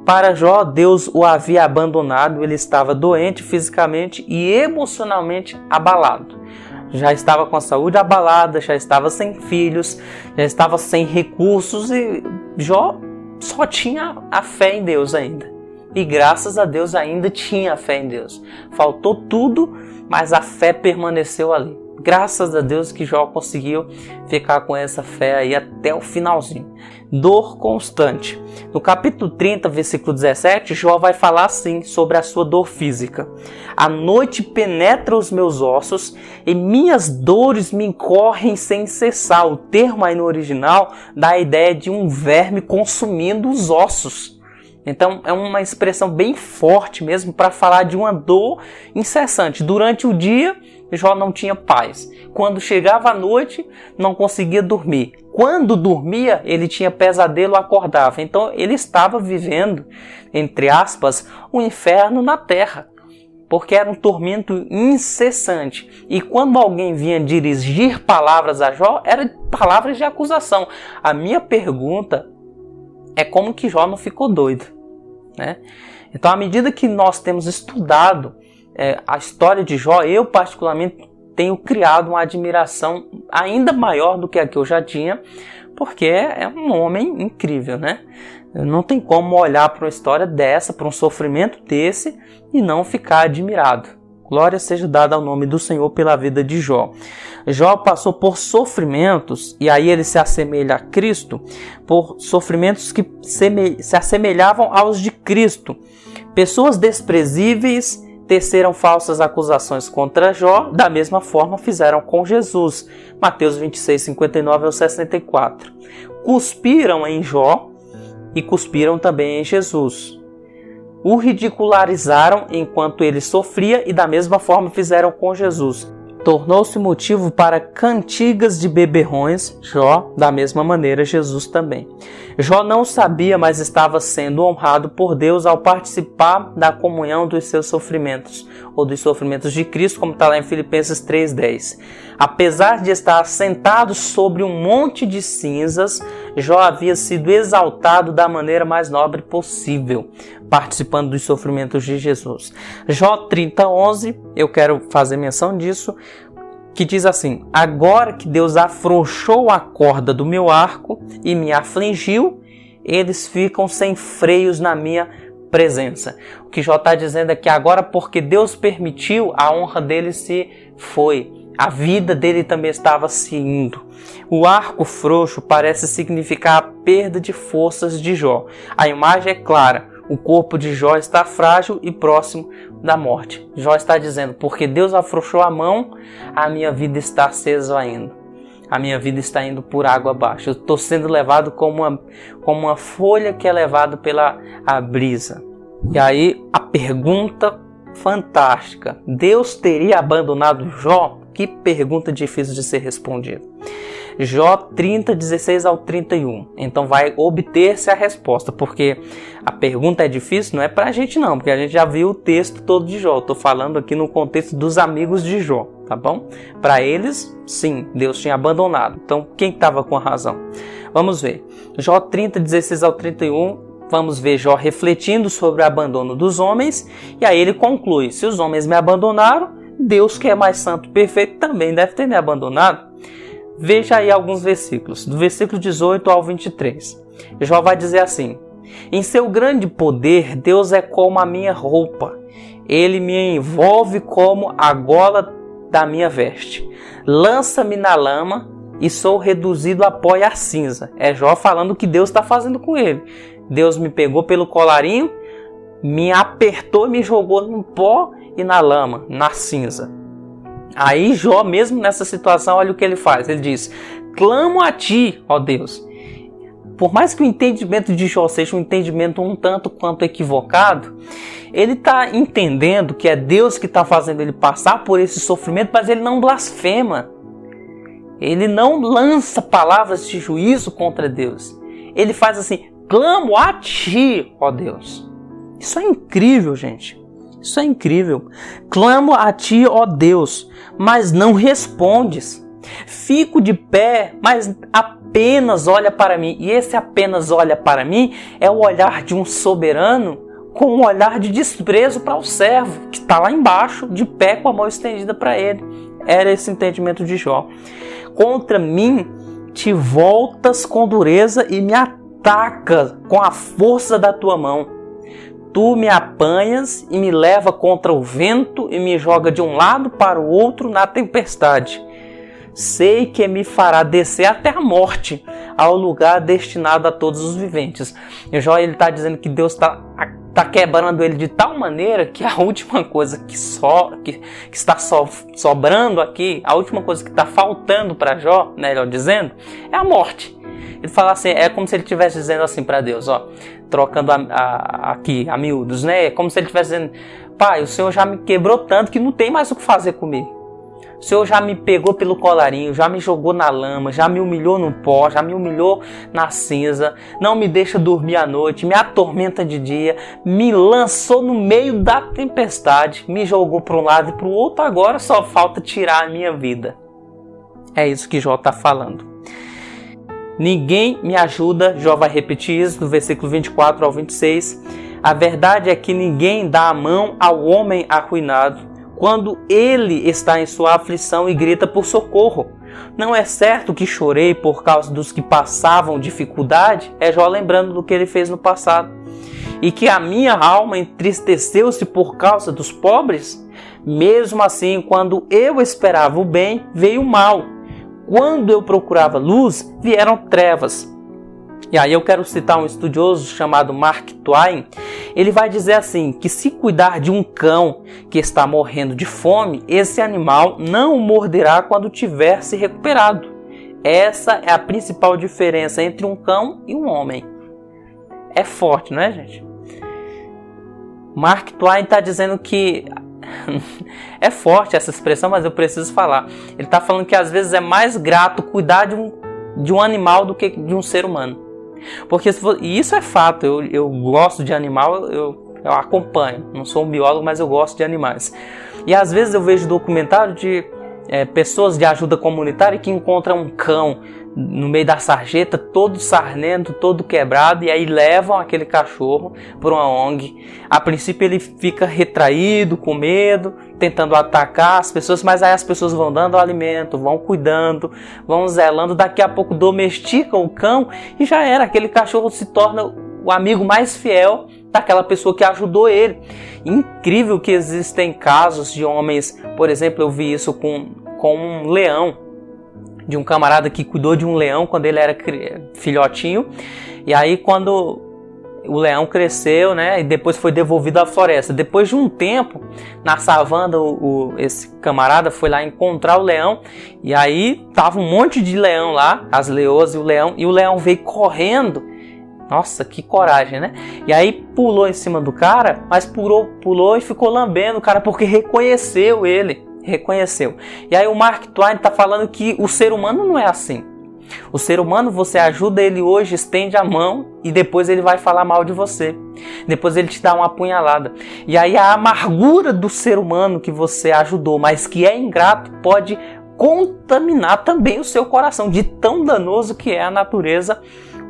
Para Jó, Deus o havia abandonado, ele estava doente fisicamente e emocionalmente abalado. Já estava com a saúde abalada, já estava sem filhos, já estava sem recursos e Jó só tinha a fé em Deus ainda. E graças a Deus ainda tinha a fé em Deus. Faltou tudo, mas a fé permaneceu ali. Graças a Deus que Jó conseguiu ficar com essa fé aí até o finalzinho. Dor constante. No capítulo 30, versículo 17, Jó vai falar assim sobre a sua dor física. A noite penetra os meus ossos e minhas dores me correm sem cessar. O termo aí no original dá a ideia de um verme consumindo os ossos. Então é uma expressão bem forte mesmo para falar de uma dor incessante. Durante o dia, Jó não tinha paz. Quando chegava a noite, não conseguia dormir. Quando dormia, ele tinha pesadelo, acordava. Então ele estava vivendo, entre aspas, um inferno na terra, porque era um tormento incessante. E quando alguém vinha dirigir palavras a Jó, eram palavras de acusação. A minha pergunta é como que Jó não ficou doido, né? Então, à medida que nós temos estudado a história de Jó, eu particularmente tenho criado uma admiração ainda maior do que a que eu já tinha, porque é um homem incrível, né? Não tem como olhar para uma história dessa, para um sofrimento desse e não ficar admirado. Glória seja dada ao nome do Senhor pela vida de Jó. Jó passou por sofrimentos, e aí ele se assemelha a Cristo, por sofrimentos que se assemelhavam aos de Cristo. Pessoas desprezíveis teceram falsas acusações contra Jó, da mesma forma fizeram com Jesus. Mateus 26, 59 ao 64. Cuspiram em Jó e cuspiram também em Jesus. O ridicularizaram enquanto ele sofria e da mesma forma fizeram com Jesus. Tornou-se motivo para cantigas de beberrões, Jó, da mesma maneira Jesus também. Jó não sabia, mas estava sendo honrado por Deus ao participar da comunhão dos seus sofrimentos, ou dos sofrimentos de Cristo, como está lá em Filipenses 3,10. Apesar de estar sentado sobre um monte de cinzas, Jó havia sido exaltado da maneira mais nobre possível, participando dos sofrimentos de Jesus. Jó 30:11, eu quero fazer menção disso, que diz assim: agora que Deus afrouxou a corda do meu arco e me afligiu, eles ficam sem freios na minha presença. O que Jó está dizendo é que agora, porque Deus permitiu, a honra dele se foi. A vida dele também estava se indo. O arco frouxo parece significar a perda de forças de Jó. A imagem é clara. O corpo de Jó está frágil e próximo da morte. Jó está dizendo: porque Deus afrouxou a mão, a minha vida está se esvaindo. a minha vida está indo por água abaixo. Eu estou sendo levado como uma folha que é levada pela a brisa. E aí a pergunta fantástica: Deus teria abandonado Jó? Que pergunta difícil de ser respondida. Jó 30, 16 ao 31. Então vai obter-se a resposta, porque a pergunta é difícil, não é pra gente não, porque a gente já viu o texto todo de Jó. Estou falando aqui no contexto dos amigos de Jó, tá bom? Para eles, sim, Deus tinha abandonado. Então quem estava com a razão? Vamos ver. Jó 30, 16 ao 31. Vamos ver Jó refletindo sobre o abandono dos homens, e aí ele conclui: se os homens me abandonaram, Deus, que é mais santo e perfeito, também deve ter me abandonado. Veja aí alguns versículos, do versículo 18 ao 23. Jó vai dizer assim: em seu grande poder, Deus é como a minha roupa. Ele me envolve como a gola da minha veste. Lança-me na lama e sou reduzido a pó e a cinza. É Jó falando o que Deus está fazendo com ele. Deus me pegou pelo colarinho, me apertou e me jogou no pó e na lama, na cinza. Aí Jó, mesmo nessa situação, olha o que ele faz. Ele diz: clamo a ti, ó Deus. Por mais que o entendimento de Jó seja um entendimento um tanto quanto equivocado, ele está entendendo que é Deus que está fazendo ele passar por esse sofrimento, mas ele não blasfema. Ele não lança palavras de juízo contra Deus. Ele faz assim: clamo a ti, ó Deus. Isso é incrível, gente. Isso é incrível. Clamo a ti, ó Deus, mas não respondes. Fico de pé, mas apenas olha para mim. E esse apenas olha para mim é o olhar de um soberano com um olhar de desprezo para o servo, que está lá embaixo, de pé com a mão estendida para ele. Era esse entendimento de Jó. Contra mim te voltas com dureza e me atacas com a força da tua mão. Tu me apanhas e me leva contra o vento e me joga de um lado para o outro na tempestade. Sei que me fará descer até a morte, ao lugar destinado a todos os viventes. E Jó está dizendo que Deus está quebrando ele de tal maneira que a última coisa que está sobrando aqui, a última coisa que está faltando para Jó, melhor dizendo, é a morte. Ele fala assim, é como se ele estivesse dizendo assim para Deus, ó, trocando aqui a miúdos, né? É como se ele estivesse dizendo: Pai, o Senhor já me quebrou tanto que não tem mais o que fazer comigo. O Senhor já me pegou pelo colarinho, já me jogou na lama, já me humilhou no pó, já me humilhou na cinza, não me deixa dormir à noite, me atormenta de dia, me lançou no meio da tempestade, me jogou para um lado e para o outro, agora só falta tirar a minha vida. É isso que Jó está falando. Ninguém me ajuda, Jó vai repetir isso do versículo 24 ao 26. A verdade é que ninguém dá a mão ao homem arruinado quando ele está em sua aflição e grita por socorro. Não é certo que chorei por causa dos que passavam dificuldade? É Jó lembrando do que ele fez no passado. E que a minha alma entristeceu-se por causa dos pobres? Mesmo assim, quando eu esperava o bem, veio o mal. Quando eu procurava luz, vieram trevas. E aí eu quero citar um estudioso chamado Mark Twain. Ele vai dizer assim, que se cuidar de um cão que está morrendo de fome, esse animal não o morderá quando tiver se recuperado. Essa é a principal diferença entre um cão e um homem. É forte, não é, gente? Mark Twain está dizendo que... é forte essa expressão, mas eu preciso falar. Ele está falando que às vezes é mais grato cuidar de um animal do que de um ser humano. Porque e isso é fato, eu gosto de animal, eu acompanho. Não sou um biólogo, mas eu gosto de animais. E às vezes eu vejo documentário de pessoas de ajuda comunitária que encontram um cão no meio da sarjeta, todo sarnento, todo quebrado, e aí levam aquele cachorro para uma ONG. A princípio ele fica retraído, com medo, tentando atacar as pessoas, mas aí as pessoas vão dando alimento, vão cuidando, vão zelando, daqui a pouco domesticam o cão e já era, aquele cachorro se torna o amigo mais fiel daquela pessoa que ajudou ele. Incrível que existem casos de homens, por exemplo, eu vi isso com um leão, de um camarada que cuidou de um leão quando ele era filhotinho, e aí quando o leão cresceu, né, e depois foi devolvido à floresta. Depois de um tempo, na savana, esse camarada foi lá encontrar o leão, e aí tava um monte de leão lá, as leoas e o leão veio correndo. Nossa, que coragem, né? E aí pulou em cima do cara, mas pulou e ficou lambendo o cara porque reconheceu ele. Reconheceu. E aí o Mark Twain está falando que o ser humano não é assim. O ser humano, você ajuda ele hoje, estende a mão e depois ele vai falar mal de você. Depois ele te dá uma apunhalada. E aí a amargura do ser humano que você ajudou, mas que é ingrato, pode contaminar também o seu coração, de tão danoso que é a natureza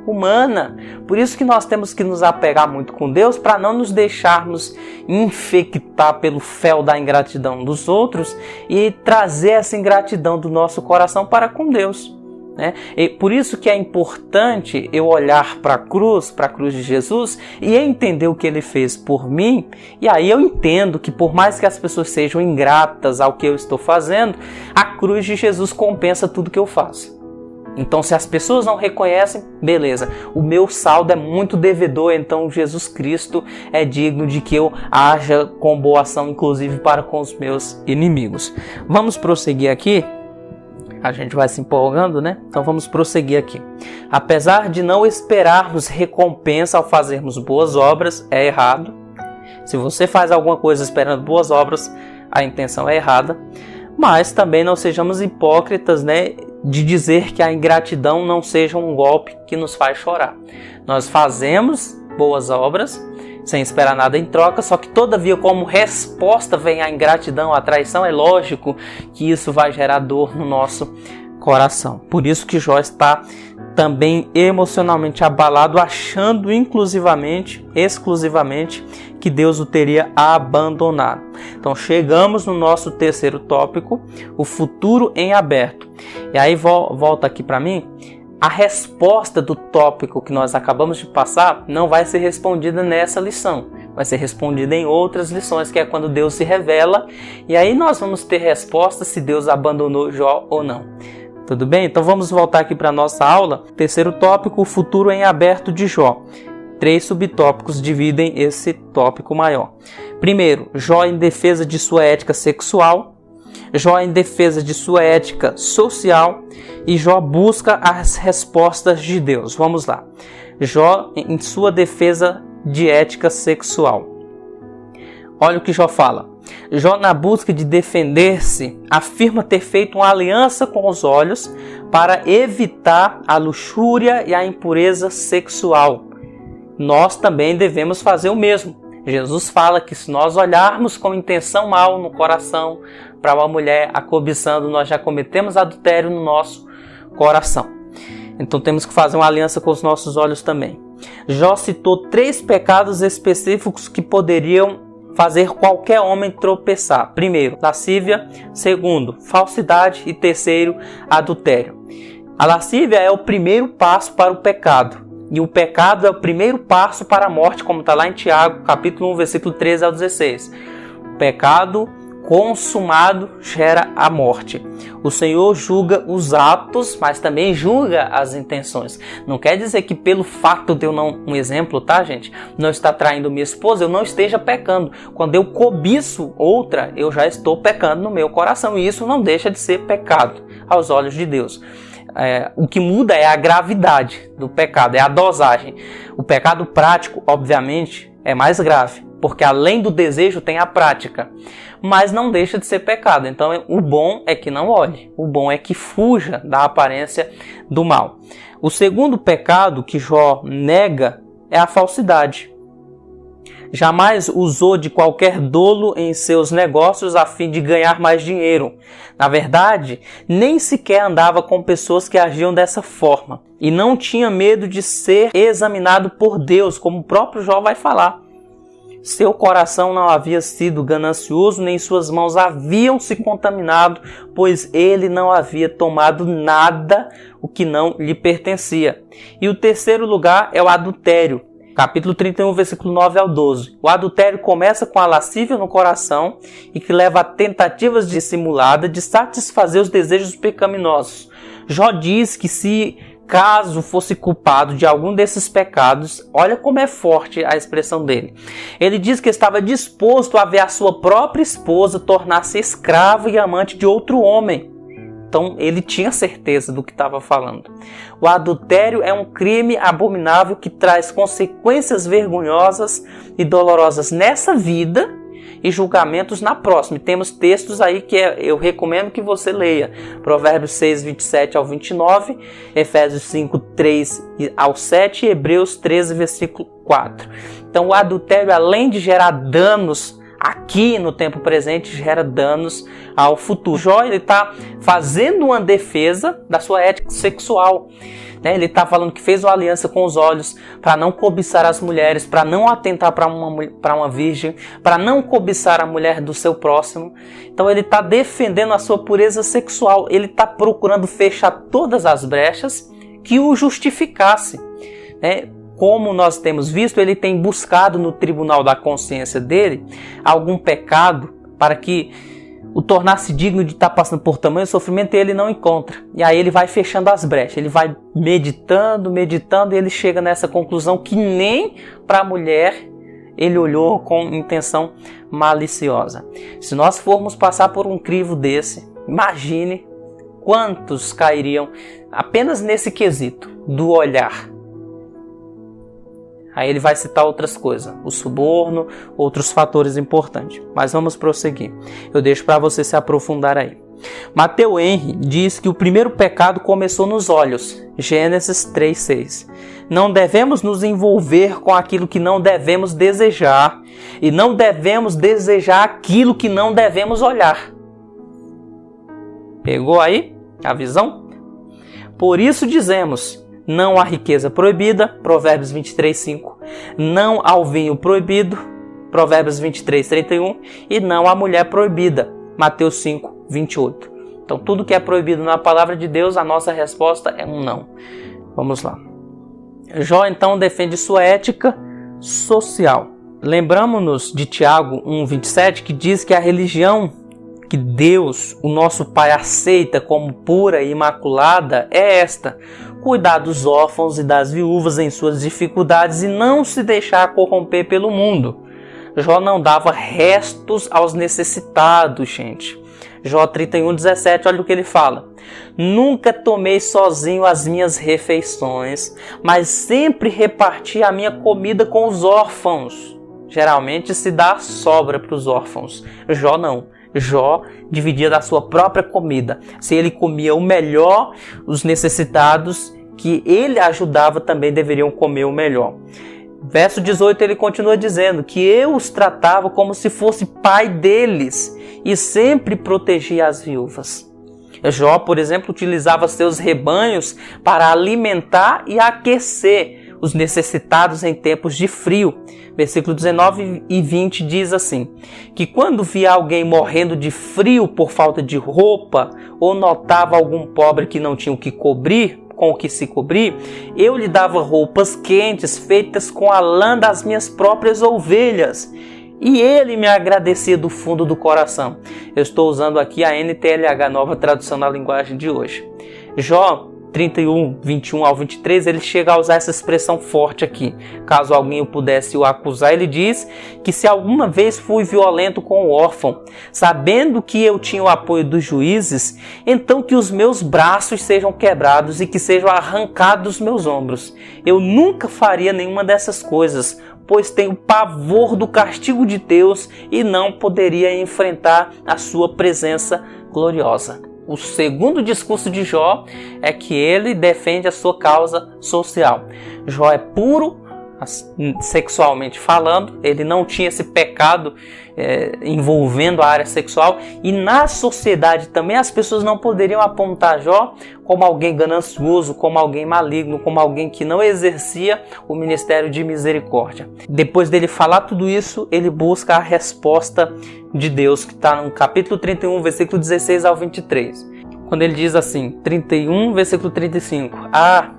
humana. Por isso que nós temos que nos apegar muito com Deus, para não nos deixarmos infectar pelo fel da ingratidão dos outros e trazer essa ingratidão do nosso coração para com Deus, né? E por isso que é importante eu olhar para a cruz de Jesus e entender o que ele fez por mim. E aí eu entendo que por mais que as pessoas sejam ingratas ao que eu estou fazendo, a cruz de Jesus compensa tudo que eu faço. Então, se as pessoas não reconhecem, beleza, o meu saldo é muito devedor, então Jesus Cristo é digno de que eu haja com boa ação, inclusive para com os meus inimigos. Vamos prosseguir aqui. A gente vai se empolgando, né? Então vamos prosseguir aqui. Apesar de não esperarmos recompensa ao fazermos boas obras, é errado. Se você faz alguma coisa esperando boas obras, a intenção é errada. Mas também não sejamos hipócritas, né, de dizer que a ingratidão não seja um golpe que nos faz chorar. Nós fazemos boas obras sem esperar nada em troca, só que todavia como resposta vem a ingratidão, a traição. É lógico que isso vai gerar dor no nosso coração. Por isso que Jó está também emocionalmente abalado, achando exclusivamente que Deus o teria abandonado. Então chegamos no nosso terceiro tópico, o futuro em aberto. E aí volta aqui para mim, a resposta do tópico que nós acabamos de passar não vai ser respondida nessa lição, vai ser respondida em outras lições, que é quando Deus se revela, e aí nós vamos ter resposta se Deus abandonou Jó ou não. Tudo bem? Então vamos voltar aqui para a nossa aula. Terceiro tópico, o futuro em aberto de Jó. 3 subtópicos dividem esse tópico maior. Primeiro, Jó em defesa de sua ética sexual. Jó em defesa de sua ética social. E Jó busca as respostas de Deus. Vamos lá. Jó em sua defesa de ética sexual. Olha o que Jó fala. Jó, na busca de defender-se, afirma ter feito uma aliança com os olhos para evitar a luxúria e a impureza sexual. Nós também devemos fazer o mesmo. Jesus fala que se nós olharmos com intenção mal no coração para uma mulher a cobiçando, nós já cometemos adultério no nosso coração. Então temos que fazer uma aliança com os nossos olhos também. Jó citou 3 pecados específicos que poderiam fazer qualquer homem tropeçar. Primeiro, lascívia. Segundo, falsidade. E terceiro, adultério. A lascívia é o primeiro passo para o pecado. E o pecado é o primeiro passo para a morte, como está lá em Tiago, capítulo 1, versículo 13 ao 16. O pecado consumado gera a morte. O Senhor julga os atos, mas também julga as intenções. Não quer dizer que pelo fato de eu não, um exemplo, tá, gente? Não estar traindo minha esposa, eu não esteja pecando. Quando eu cobiço outra, eu já estou pecando no meu coração. E isso não deixa de ser pecado aos olhos de Deus. O que muda é a gravidade do pecado, é a dosagem. O pecado prático, obviamente, é mais grave, porque além do desejo tem a prática, mas não deixa de ser pecado. Então o bom é que não olhe, o bom é que fuja da aparência do mal. O segundo pecado que Jó nega é a falsidade. Jamais usou de qualquer dolo em seus negócios a fim de ganhar mais dinheiro. Na verdade, nem sequer andava com pessoas que agiam dessa forma. E não tinha medo de ser examinado por Deus, como o próprio Jó vai falar. Seu coração não havia sido ganancioso, nem suas mãos haviam se contaminado, pois ele não havia tomado nada o que não lhe pertencia. E o terceiro lugar é o adultério. Capítulo 31, versículo 9 ao 12. O adultério começa com a lascívia no coração e que leva a tentativas dissimuladas de satisfazer os desejos pecaminosos. Jó diz que se caso fosse culpado de algum desses pecados, olha como é forte a expressão dele. Ele diz que estava disposto a ver a sua própria esposa tornar-se escrava e amante de outro homem. Então ele tinha certeza do que estava falando. O adultério é um crime abominável que traz consequências vergonhosas e dolorosas nessa vida e julgamentos na próxima. E temos textos aí que eu recomendo que você leia. Provérbios 6, 27 ao 29, Efésios 5, 3 ao 7 e Hebreus 13, versículo 4. Então o adultério, além de gerar danos aqui no tempo presente, gera danos ao futuro. Jó está fazendo uma defesa da sua ética sexual. Ele está falando que fez uma aliança com os olhos para não cobiçar as mulheres, para não atentar para uma virgem, para não cobiçar a mulher do seu próximo. Então ele está defendendo a sua pureza sexual. Ele está procurando fechar todas as brechas que o justificasse. Como nós temos visto, ele tem buscado no tribunal da consciência dele algum pecado para que o tornasse digno de estar passando por tamanho sofrimento, e ele não encontra. E aí ele vai fechando as brechas, ele vai meditando, e ele chega nessa conclusão que nem para a mulher ele olhou com intenção maliciosa. Se nós formos passar por um crivo desse, imagine quantos cairiam apenas nesse quesito do olhar. Aí ele vai citar outras coisas, o suborno, outros fatores importantes. Mas vamos prosseguir. Eu deixo para você se aprofundar aí. Matthew Henry diz que o primeiro pecado começou nos olhos. Gênesis 3:6. Não devemos nos envolver com aquilo que não devemos desejar. E não devemos desejar aquilo que não devemos olhar. Pegou aí a visão? Por isso dizemos: não há riqueza proibida, Provérbios 23:5. Não ao vinho proibido, Provérbios 23:31. E não há mulher proibida, Mateus 5:28. Então tudo que é proibido na palavra de Deus, a nossa resposta é um não. Vamos lá. Jó então defende sua ética social. Lembramos-nos de Tiago 1:27, que diz que a religião que Deus, o nosso Pai, aceita como pura e imaculada é esta: cuidar dos órfãos e das viúvas em suas dificuldades e não se deixar corromper pelo mundo. Jó não dava restos aos necessitados, gente. Jó 31:17, olha o que ele fala: nunca tomei sozinho as minhas refeições, mas sempre reparti a minha comida com os órfãos. Geralmente se dá sobra para os órfãos. Jó não. Jó dividia da sua própria comida. Se ele comia o melhor, os necessitados que ele ajudava também deveriam comer o melhor. Verso 18 ele continua dizendo que eu os tratava como se fosse pai deles e sempre protegia as viúvas. Jó, por exemplo, utilizava seus rebanhos para alimentar e aquecer os necessitados em tempos de frio. Versículo 19 e 20 diz assim: que quando via alguém morrendo de frio por falta de roupa, ou notava algum pobre que não tinha o que cobrir, com o que se cobrir, eu lhe dava roupas quentes feitas com a lã das minhas próprias ovelhas, e ele me agradecia do fundo do coração. Eu estou usando aqui a NTLH, nova tradução na linguagem de hoje. Jó 31, 21 ao 23, ele chega a usar essa expressão forte aqui. Caso alguém pudesse o acusar, ele diz que se alguma vez fui violento com o órfão, sabendo que eu tinha o apoio dos juízes, então que os meus braços sejam quebrados e que sejam arrancados os meus ombros. Eu nunca faria nenhuma dessas coisas, pois tenho pavor do castigo de Deus e não poderia enfrentar a sua presença gloriosa. O segundo discurso de Jó é que ele defende a sua causa social. Jó é puro, sexualmente falando, ele não tinha esse pecado envolvendo a área sexual, e na sociedade também as pessoas não poderiam apontar Jó como alguém ganancioso, como alguém maligno, como alguém que não exercia o ministério de misericórdia. Depois dele falar tudo isso, ele busca a resposta de Deus, que está no capítulo 31, versículo 16 ao 23. Quando ele diz assim, 31, versículo 35: ah,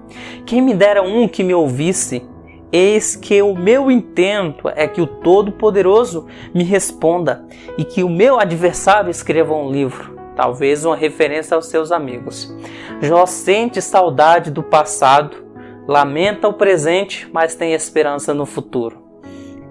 quem me dera um que me ouvisse, eis que o meu intento é que o Todo-Poderoso me responda e que o meu adversário escreva um livro. talvez uma referência aos seus amigos. Jó sente saudade do passado, lamenta o presente, mas tem esperança no futuro.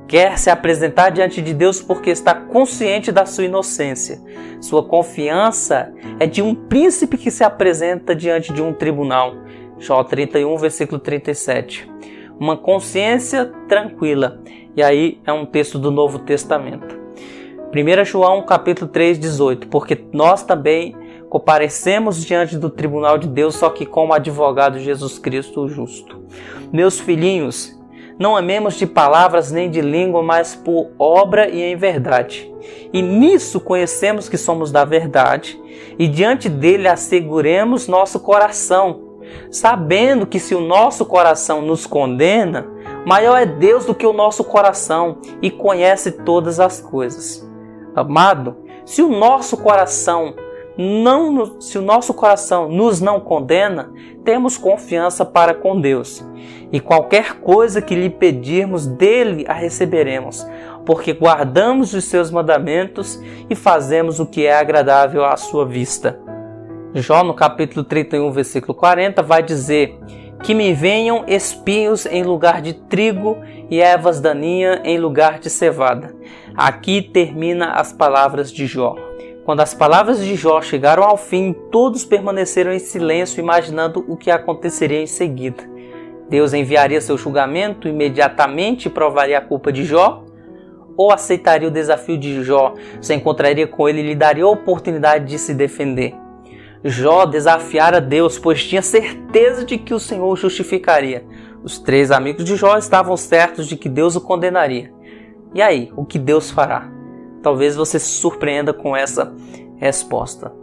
Quer se apresentar diante de Deus porque está consciente da sua inocência. Sua confiança é de um príncipe que se apresenta diante de um tribunal. Jó 31, versículo 37. Uma consciência tranquila. E aí é um texto do Novo Testamento. 1 João capítulo 3, 18. Porque nós também comparecemos diante do tribunal de Deus, só que como advogado Jesus Cristo o justo. Meus filhinhos, não amemos de palavras nem de língua, mas por obra e em verdade. E nisso conhecemos que somos da verdade, e diante dele asseguremos nosso coração, sabendo que se o nosso coração nos condena, maior é Deus do que o nosso coração e conhece todas as coisas. Amado, se o nosso coração nos não condena, temos confiança para com Deus. E qualquer coisa que lhe pedirmos, dele a receberemos, porque guardamos os seus mandamentos e fazemos o que é agradável à sua vista. Jó, no capítulo 31, versículo 40, vai dizer: que me venham espinhos em lugar de trigo e ervas daninhas em lugar de cevada. Aqui termina as palavras de Jó. Quando as palavras de Jó chegaram ao fim, todos permaneceram em silêncio, imaginando o que aconteceria em seguida. Deus enviaria seu julgamento imediatamente e provaria a culpa de Jó? Ou aceitaria o desafio de Jó, se encontraria com ele e lhe daria a oportunidade de se defender? Jó desafiara Deus, pois tinha certeza de que o Senhor o justificaria. Os 3 amigos de Jó estavam certos de que Deus o condenaria. E aí, o que Deus fará? Talvez você se surpreenda com essa resposta.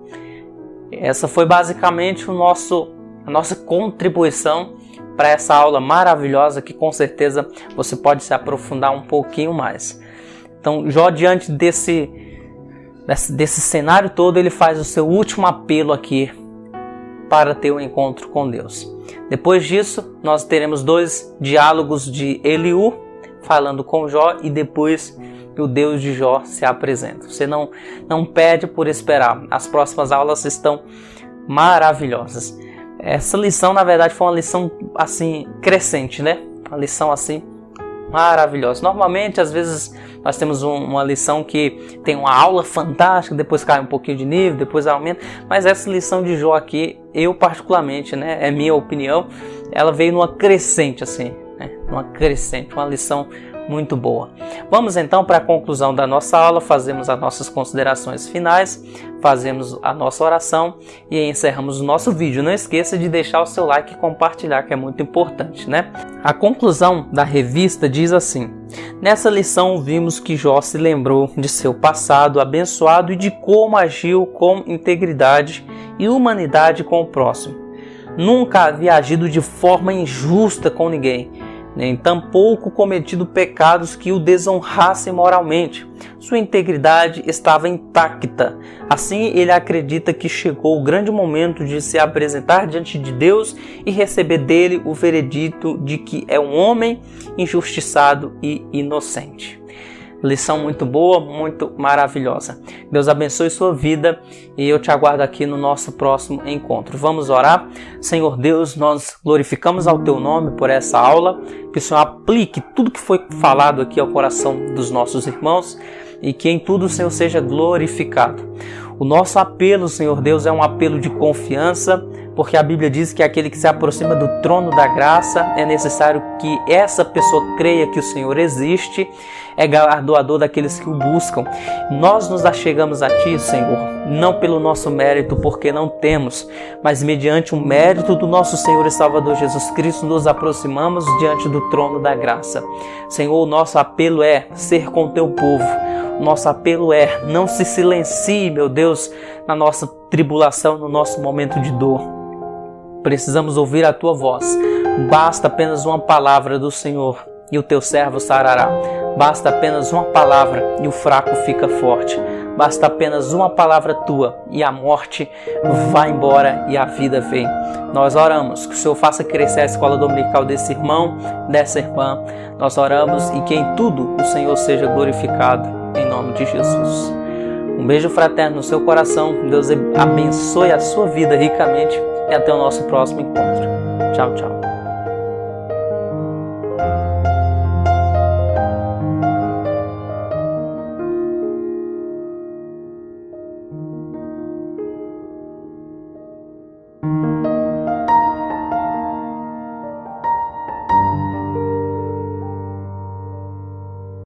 Essa foi basicamente a nossa contribuição para essa aula maravilhosa que com certeza você pode se aprofundar um pouquinho mais. Então, Jó, diante desse cenário todo, ele faz o seu último apelo aqui para ter um encontro com Deus. Depois disso, nós teremos 2 diálogos de Eliú falando com Jó e depois o Deus de Jó se apresenta. Você não perde por esperar. As próximas aulas estão maravilhosas. Essa lição, na verdade, foi uma lição assim crescente, né? Uma lição assim maravilhosa. Normalmente, às vezes, nós temos uma lição que tem uma aula fantástica, depois cai um pouquinho de nível, depois aumenta. Mas essa lição de Jó aqui, eu particularmente, né? É minha opinião, ela veio numa crescente, assim, né? Uma crescente, uma lição muito boa. Vamos então para a conclusão da nossa aula, fazemos as nossas considerações finais, fazemos a nossa oração e encerramos o nosso vídeo. Não esqueça de deixar o seu like e compartilhar, que é muito importante, né? A conclusão da revista diz assim: nessa lição vimos que Jó se lembrou de seu passado abençoado e de como agiu com integridade e humanidade com o próximo. Nunca havia agido de forma injusta com ninguém, nem tampouco cometido pecados que o desonrassem moralmente. Sua integridade estava intacta. Assim, ele acredita que chegou o grande momento de se apresentar diante de Deus e receber dele o veredito de que é um homem injustiçado e inocente. Lição muito boa, muito maravilhosa. Deus abençoe sua vida e eu te aguardo aqui no nosso próximo encontro. Vamos orar? Senhor Deus, nós glorificamos ao teu nome por essa aula, que o Senhor aplique tudo que foi falado aqui ao coração dos nossos irmãos e que em tudo o Senhor seja glorificado. O nosso apelo, Senhor Deus, é um apelo de confiança, porque a Bíblia diz que aquele que se aproxima do trono da graça é necessário que essa pessoa creia que o Senhor existe, é galardoador daqueles que o buscam. Nós nos achegamos a Ti, Senhor, não pelo nosso mérito, porque não temos, mas mediante o mérito do nosso Senhor e Salvador Jesus Cristo, nos aproximamos diante do trono da graça. Senhor, o nosso apelo é ser com Teu povo. Nosso apelo é: não se silencie, meu Deus, na nossa tribulação, no nosso momento de dor. Precisamos ouvir a Tua voz. Basta apenas uma palavra do Senhor e o Teu servo sarará. Basta apenas uma palavra e o fraco fica forte. Basta apenas uma palavra Tua e a morte vai embora e a vida vem. Nós oramos que o Senhor faça crescer a escola dominical desse irmão, dessa irmã. Nós oramos e que em tudo o Senhor seja glorificado. Em nome de Jesus. Um beijo fraterno no seu coração, Deus abençoe a sua vida ricamente e até o nosso próximo encontro. Tchau, tchau.